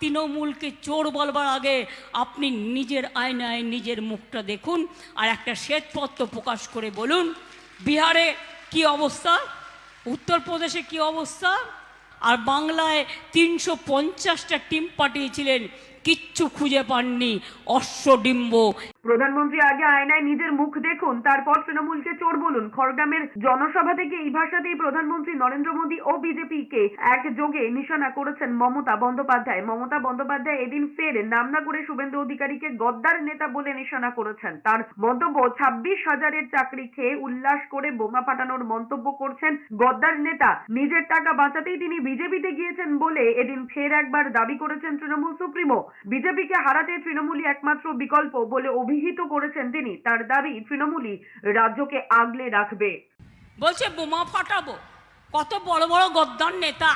তৃণমূলকে চোর বলবার আগে আপনি নিজের আয়নায় নিজের মুখটা দেখুন, আর একটা শ্বেতপত্র প্রকাশ করে বলুন বিহারে কি অবস্থা, উত্তরপ্রদেশে কি অবস্থা, আর বাংলায় 350টা টিম পাঠিয়েছিলেন, কিচ্ছু খুঁজে পাননি, অশ্বডিম্ব। প্রধানমন্ত্রী আগে আয়নায় নিজের মুখ দেখুন, তারপর তৃণমূলকে চোর বলুন। খড়গ্রামের জনসভা থেকে এই ভাষাতেই প্রধানমন্ত্রী নরেন্দ্র মোদী ও বিজেপিকে একযোগে নিশানা করেছেন মমতা বন্দ্যোপাধ্যায়। মমতা বন্দ্যোপাধ্যায় এদিন ফের নাম না করে শুভেন্দু অধিকারীকে গদ্দার নেতা বলে নিশানা করেছেন। তার মন্তব্য, 26,000-এর চাকরি খেয়ে উল্লাস করে বোমা ফাটানোর মন্তব্য করছেন গদ্দার নেতা। নিজের টাকা বাঁচাতেই তিনি বিজেপিতে গিয়েছেন বলে এদিন ফের একবার দাবি করেছেন তৃণমূল সুপ্রিমো। বিজেপিকে হারাতে তৃণমূলই একমাত্র বিকল্প বলে অভিহিত করেছেন তিনি। তার দাবি, তৃণমূলই রাজ্যকে আগলে রাখবে। বলছে বোমা ফাটাবো, কত বড় বড় গদ্দার নেতা,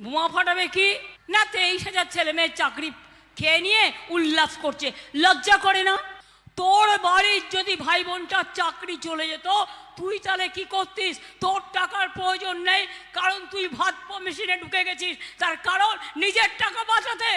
বোমা ফাটাবে কি না? 23,000 ছেলে মেয়ের চাকরি খেয়ে নিয়ে উল্লাস করছে, লজ্জা করে না? তোর বাড়ির যদি ভাই বোনটার চাকরি চলে যেত, তুই তাহলে কি করতিস? তোর টাকার প্রয়োজন নেই, কারণ তুই ভাত মেশিনে ঢুকে গেছিস, তার কারণ নিজের টাকা বাঁচাতে।